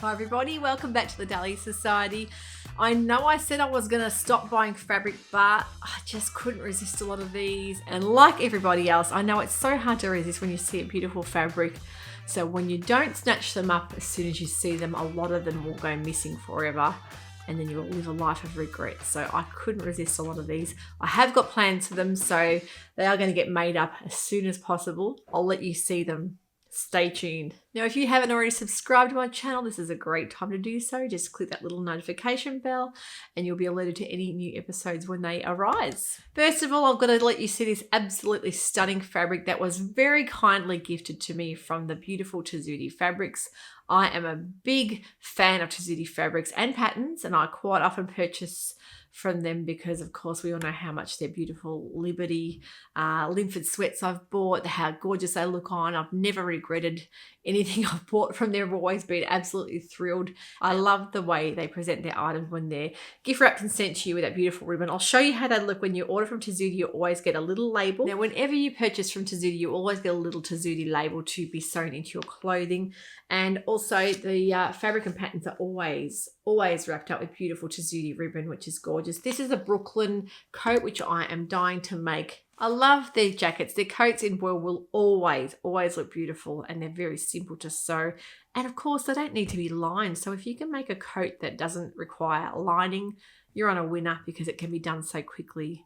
Hi everybody, welcome back to the Dahlia Society. I know I said I was going to stop buying fabric, but I just couldn't resist a lot of these. And like everybody else, I know it's so hard to resist when you see a beautiful fabric. So when you don't snatch them up as soon as you see them, a lot of them will go missing forever. And then you will live a life of regret. So I couldn't resist a lot of these. I have got plans for them, so they are going to get made up as soon as possible. I'll let you see them. Stay tuned. Now, if you haven't already subscribed to my channel, this is a great time to do so. Just click that little notification bell and you'll be alerted to any new episodes when they arise. First of all, I've got to let you see this absolutely stunning fabric that was very kindly gifted to me from the beautiful Sewciety fabrics. I am a big fan of Sewciety fabrics and patterns, and I quite often purchase from them because, of course, we all know how much they're beautiful Liberty Linford sweats I've bought, how gorgeous they look on. I've never regretted anything I've bought from them. I've always been absolutely thrilled. I love the way they present their items when they're gift wrapped and sent to you with that beautiful ribbon. I'll show you how they look when you order from Sewciety. You always get a little label. Now, whenever you purchase from Sewciety, you always get a little Sewciety label to be sewn into your clothing. And also the fabric and patterns are always wrapped up with beautiful Sewciety ribbon, which is gorgeous. This is a Brooklyn coat, which I am dying to make. I love their jackets. Their coats in voile will always look beautiful, and they're very simple to sew. And of course, they don't need to be lined. So if you can make a coat that doesn't require lining, you're on a winner because it can be done so quickly.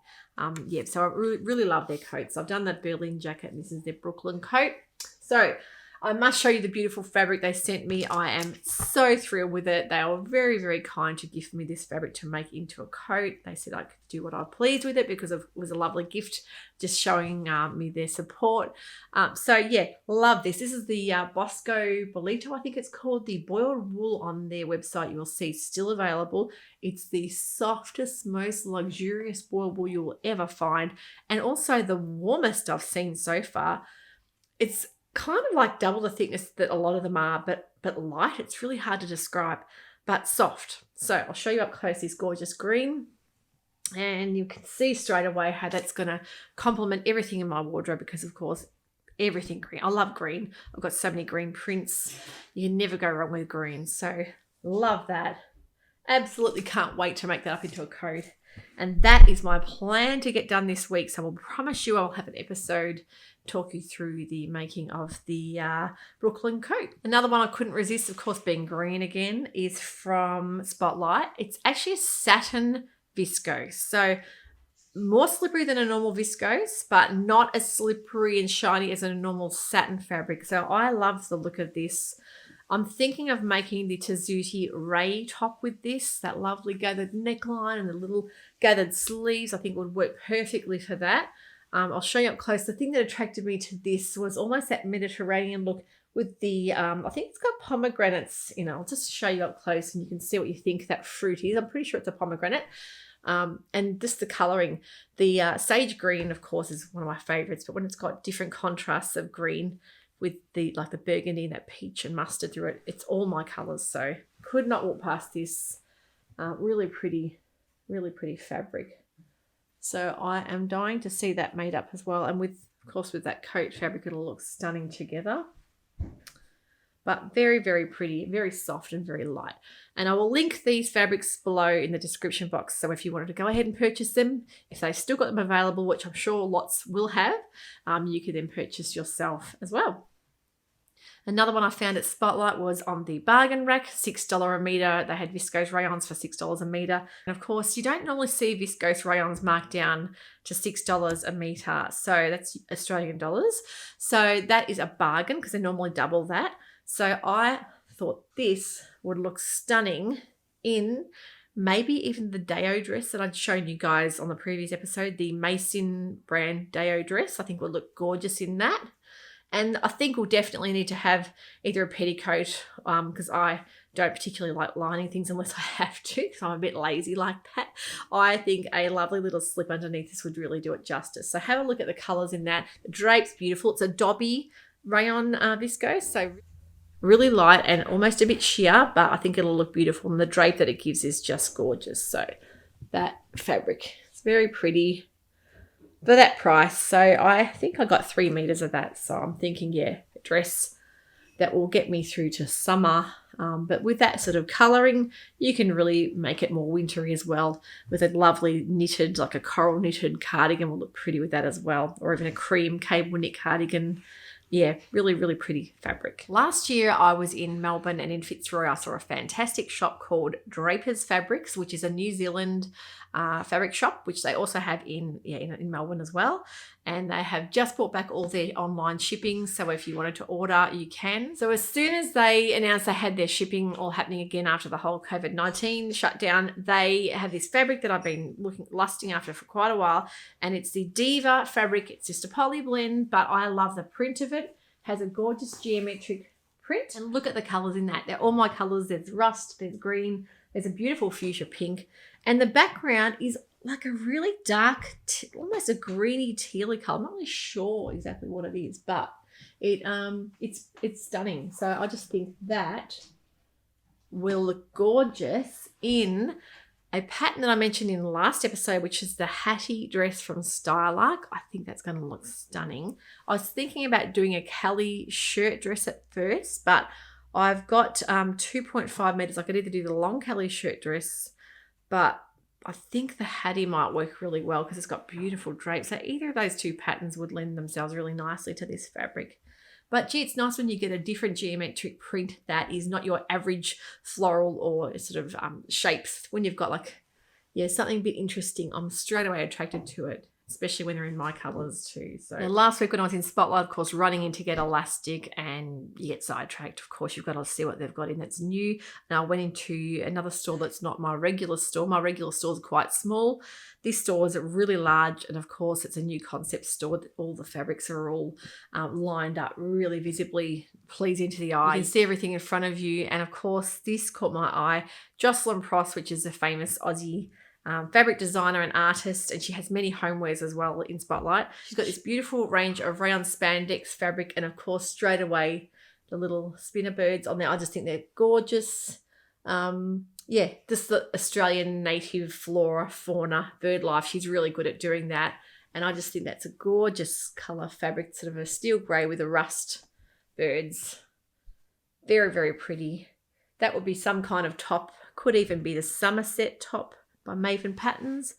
So I really love their coats. I've done that Berlin jacket, and this is their Brooklyn coat. So I must show you the beautiful fabric they sent me. I am so thrilled with it. They were very, very kind to gift me this fabric to make into a coat. They said I could do what I pleased with it because it was a lovely gift, just showing me their support. So yeah, love this. This is the Bosco Bolito, I think it's called. The boiled wool on their website, you will see still available. It's the softest, most luxurious boiled wool you will ever find, and also the warmest I've seen so far. It's kind of like double the thickness that a lot of them are, but light. It's really hard to describe, but soft. So I'll show you up close this gorgeous green, and you can see straight away how that's going to complement everything in my wardrobe because, of course, everything green. I love green. I've got so many green prints. You can never go wrong with green. So love that. Absolutely can't wait to make that up into a coat. And that is my plan to get done this week. So I will promise you I'll have an episode talk you through the making of the Brooklyn coat. Another one I couldn't resist, of course, being green again, is from Spotlight. It's actually a satin viscose. So more slippery than a normal viscose, but not as slippery and shiny as a normal satin fabric. So I love the look of this. I'm thinking of making the Sewciety Ray top with this, that lovely gathered neckline and the little gathered sleeves. I think would work perfectly for that. I'll show you up close. The thing that attracted me to this was almost that Mediterranean look with the, I think it's got pomegranates in it. I'll just show you up close and you can see what you think that fruit is. I'm pretty sure it's a pomegranate. And just the colouring. The sage green, of course, is one of my favourites, but when it's got different contrasts of green with the burgundy and that peach and mustard through it, it's all my colours. So could not walk past this. Really pretty fabric. So I am dying to see that made up as well. And with, of course, with that coat fabric, it'll look stunning together. But very, very pretty, very soft and very light. And I will link these fabrics below in the description box. So if you wanted to go ahead and purchase them, if they've still got them available, which I'm sure lots will have, you can then purchase yourself as well. Another one I found at Spotlight was on the bargain rack, $6 a metre. They had viscose rayons for $6 a metre. And of course, you don't normally see viscose rayons marked down to $6 a metre. So that's Australian dollars. So that is a bargain because they normally double that. So I thought this would look stunning in maybe even the Deo dress that I'd shown you guys on the previous episode, the Mason brand Deo dress. I think would look gorgeous in that. And I think we'll definitely need to have either a petticoat because I don't particularly like lining things unless I have to because I'm a bit lazy like that. I think a lovely little slip underneath this would really do it justice. So have a look at the colours in that. The drape's beautiful. It's a Dobby rayon viscose, so really light and almost a bit sheer, but I think it'll look beautiful. And the drape that it gives is just gorgeous. So that fabric, it's very pretty for that price. So I think I got 3 meters of that. So I'm thinking, yeah, a dress that will get me through to summer But with that sort of colouring, you can really make it more wintry as well with a lovely knitted, like a coral knitted cardigan will look pretty with that as well, or even a cream cable knit cardigan. Yeah, really, really pretty fabric. Last year I was in Melbourne and in Fitzroy I saw a fantastic shop called Draper's Fabrics, which is a New Zealand fabric shop, which they also have in Melbourne as well. And they have just brought back all their online shipping. So if you wanted to order, you can. So as soon as they announced they had their shipping all happening again after the whole COVID-19 shutdown, they have this fabric that I've been lusting after for quite a while. And it's the Diva fabric. It's just a poly blend, but I love the print of it. It has a gorgeous geometric print. And look at the colours in that. They're all my colours. There's rust, there's green, there's a beautiful fuchsia pink. And the background is like a really dark, almost a greeny tealy colour. I'm not really sure exactly what it is, but it's stunning. So I just think that will look gorgeous in a pattern that I mentioned in the last episode, which is the Hattie dress from Stylark. I think that's going to look stunning. I was thinking about doing a Kelly shirt dress at first, but I've got 2.5 meters. I could either do the long Kelly shirt dress, but I think the Hattie might work really well because it's got beautiful drapes. So either of those two patterns would lend themselves really nicely to this fabric. But gee, it's nice when you get a different geometric print that is not your average floral or sort of shapes. When you've got like, yeah, something a bit interesting, I'm straight away attracted to it, especially when they're in my colours too. So now, last week when I was in Spotlight, of course, running in to get elastic and you get sidetracked. Of course, you've got to see what they've got in that's new. And I went into another store that's not my regular store. My regular store is quite small. This store is really large, and of course, it's a new concept store. All the fabrics are all lined up really visibly pleasing to the eye. You can see everything in front of you. And of course, this caught my eye. Jocelyn Pross, which is a famous Aussie fabric designer and artist, and she has many homewares as well in Spotlight. She's got this beautiful range of rayon spandex fabric, and of course, straight away, the little spinner birds on there. I just think they're gorgeous. Yeah, just the Australian native flora, fauna, bird life. She's really good at doing that. And I just think that's a gorgeous colour fabric, sort of a steel grey with a rust birds. Very, very pretty. That would be some kind of top. Could even be the Somerset top by Maven Patterns.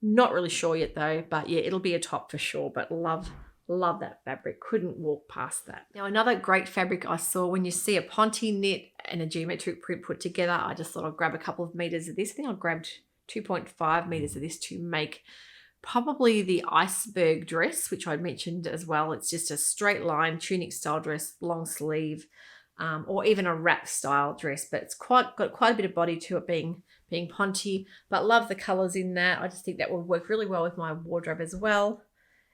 Not really sure yet though, but yeah, it'll be a top for sure. But love that fabric. Couldn't walk past that. Now, another great fabric I saw, when you see a ponte knit and a geometric print put together, I just thought I'd grab a couple of meters of this. I think I grabbed 2.5 meters of this to make probably the iceberg dress, which I mentioned as well. It's just a straight line tunic style dress, long sleeve, or even a wrap style dress, but it's got quite a bit of body to it being ponte, but love the colors in that. I just think that would work really well with my wardrobe as well.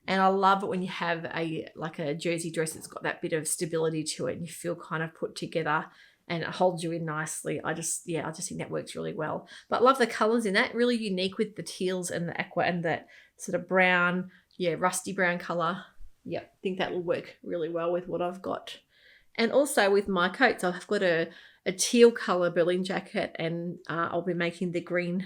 And I love it when you have a jersey dress that's got that bit of stability to it and you feel kind of put together and it holds you in nicely. I just think that works really well. But love the colors in that, really unique with the teals and the aqua and that sort of brown, rusty brown color. Yeah, I think that will work really well with what I've got. And also with my coats, I've got a teal color Berlin jacket, and I'll be making the green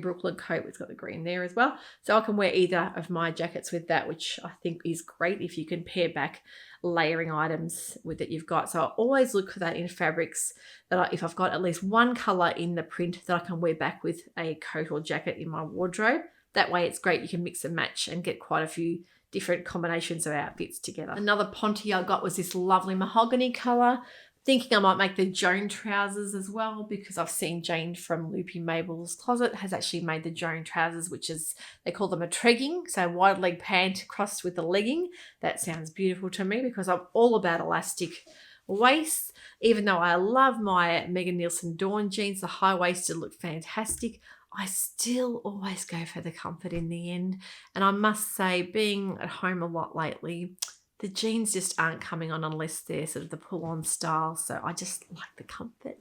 Brooklyn coat. It's got the green there as well. So I can wear either of my jackets with that, which I think is great if you can pair back layering items with that you've got. So I always look for that in fabrics that if I've got at least one color in the print that I can wear back with a coat or jacket in my wardrobe. That way it's great. You can mix and match and get quite a few different combinations of outfits together. Another ponte I got was this lovely mahogany color. Thinking I might make the Joan trousers as well, because I've seen Jane from Loopy Mabel's Closet has actually made the Joan trousers, which is, they call them a tregging, so wide leg pant crossed with a legging. That sounds beautiful to me because I'm all about elastic waists. Even though I love my Megan Nielsen Dawn jeans, the high-waisted look fantastic, I still always go for the comfort in the end. And I must say, being at home a lot lately, the jeans just aren't coming on unless they're sort of the pull-on style. So I just like the comfort.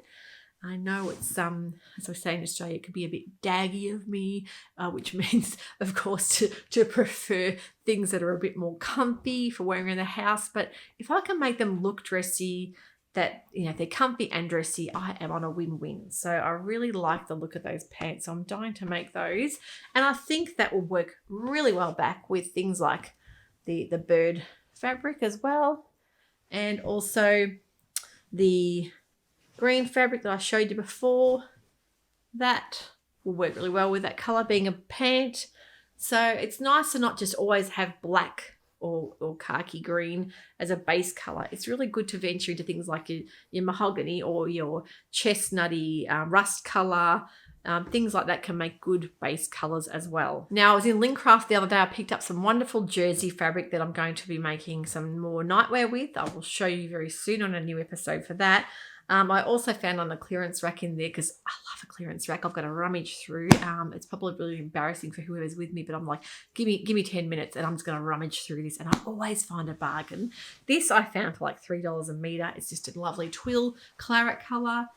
I know it's, as I say in Australia, it could be a bit daggy of me, which means, of course, to prefer things that are a bit more comfy for wearing in the house. But if I can make them look dressy, that, they're comfy and dressy, I am on a win-win. So I really like the look of those pants. So I'm dying to make those. And I think that will work really well back with things like the bird fabric as well, and also the green fabric that I showed you before. That will work really well with that colour being a pant. So it's nice to not just always have black or khaki green as a base colour. It's really good to venture into things like your mahogany or your chestnutty rust colour. Things like that can make good base colours as well. Now, I was in Lincraft the other day. I picked up some wonderful jersey fabric that I'm going to be making some more nightwear with. I will show you very soon on a new episode for that. I also found on a clearance rack in there, because I love a clearance rack. I've got to rummage through. It's probably really embarrassing for whoever's with me, but I'm like, give me 10 minutes and I'm just going to rummage through this, and I always find a bargain. This I found for like $3 a metre. It's just a lovely twill claret colour.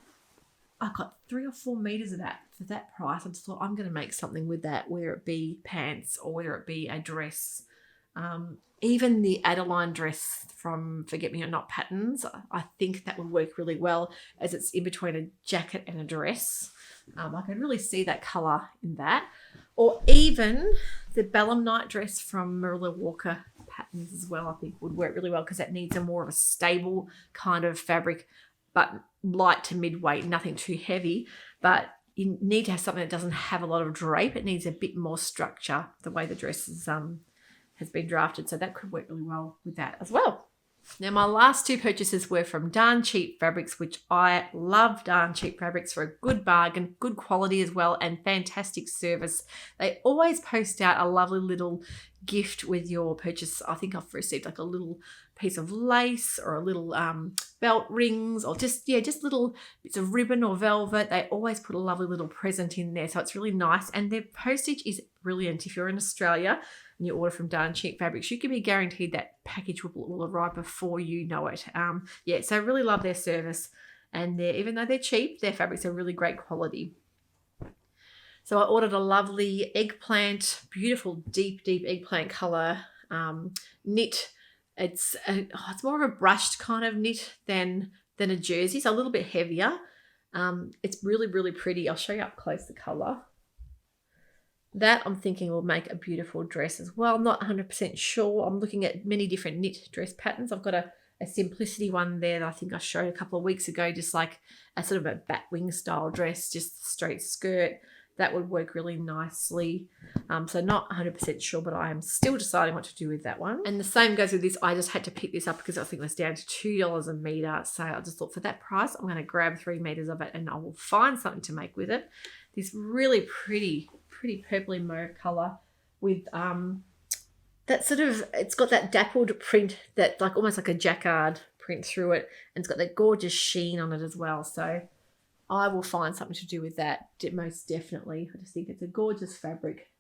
I got 3 or 4 meters of that for that price. I just thought I'm going to make something with that, whether it be pants or whether it be a dress. Even the Adeline dress from Forget Me Not Patterns, I think that would work really well, as it's in between a jacket and a dress. I can really see that colour in that. Or even the Bellum night dress from Marilla Walker Patterns as well, I think would work really well, because that needs a more of a stable kind of fabric, but light to mid-weight, nothing too heavy. But you need to have something that doesn't have a lot of drape. It needs a bit more structure, the way the dress is, has been drafted. So that could work really well with that as well. Now, my last 2 purchases were from Darn Cheap Fabrics, which I love Darn Cheap Fabrics for a good bargain, good quality as well, and fantastic service. They always post out a lovely little gift with your purchase. I think I've received like a little piece of lace or a little belt rings, or just little bits of ribbon or velvet. They always put a lovely little present in there. So it's really nice. And their postage is brilliant. If you're in Australia and you order from Darn Cheap Fabrics, you can be guaranteed that package will arrive before you know it. So I really love their service. And even though they're cheap, their fabrics are really great quality. So I ordered a lovely eggplant, beautiful deep eggplant colour knit. It's more of a brushed kind of knit than a jersey, so a little bit heavier. It's really pretty. I'll show you up close the colour. That I'm thinking will make a beautiful dress as well. I'm not 100% sure. I'm looking at many different knit dress patterns. I've got a Simplicity one there that I think I showed a couple of weeks ago, just like a sort of a batwing style dress, just straight skirt. That would work really nicely. So not 100% sure, but I am still deciding what to do with that one. And the same goes with this. I just had to pick this up because I think it was down to $2 a metre. So I just thought, for that price, I'm going to grab 3 metres of it and I will find something to make with it. This really pretty purpley mauve colour with that sort of, it's got that dappled print, that like almost like a jacquard print through it. And it's got that gorgeous sheen on it as well. So I will find something to do with that, most definitely. I just think it's a gorgeous fabric,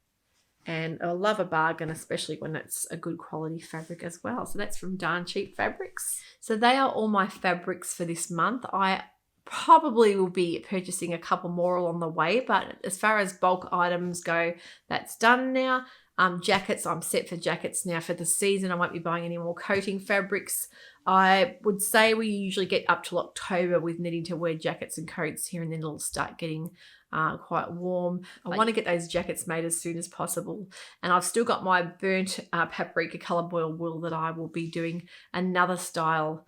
and I love a bargain, especially when it's a good quality fabric as well. So that's from Darn Cheap Fabrics. So they are all my fabrics for this month. I probably will be purchasing a couple more along the way, but as far as bulk items go, that's done now. Jackets, I'm set for jackets now for the season. I won't be buying any more coating fabrics. I would say we usually get up till October with needing to wear jackets and coats here, and then it'll start getting quite warm. I want to get those jackets made as soon as possible. And I've still got my burnt paprika colour boil wool that I will be doing another style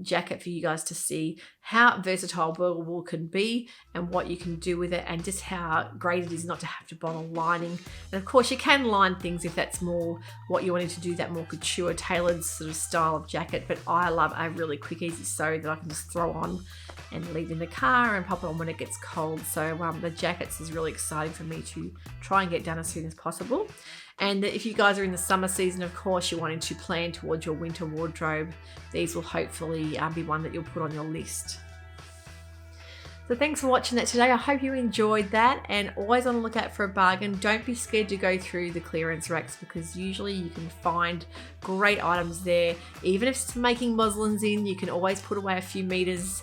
jacket for you guys to see how versatile boil wool can be and what you can do with it, and just how great it is not to have to bother lining. And of course you can line things if that's more what you wanted to do, that more couture tailored sort of style of jacket, but I love a really quick easy sew that I can just throw on and leave in the car and pop it on when it gets cold. So the jackets is really exciting for me to try and get done as soon as possible. And if you guys are in the summer season, of course, you're wanting to plan towards your winter wardrobe, these will hopefully be one that you'll put on your list. So thanks for watching that today. I hope you enjoyed that, and always on the lookout for a bargain. Don't be scared to go through the clearance racks, because usually you can find great items there. Even if it's making muslins in, you can always put away a few meters.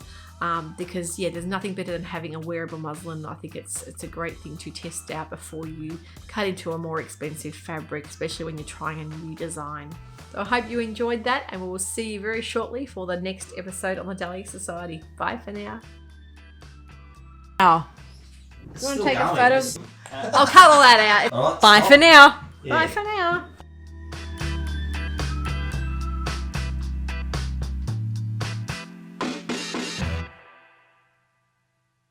Because there's nothing better than having a wearable muslin. I think it's a great thing to test out before you cut into a more expensive fabric, especially when you're trying a new design. So I hope you enjoyed that, and we will see you very shortly for the next episode on the Dahlia Society. Bye for now. You want to take a photo? I'll cut all that out. Bye for now. Yeah. Bye for now.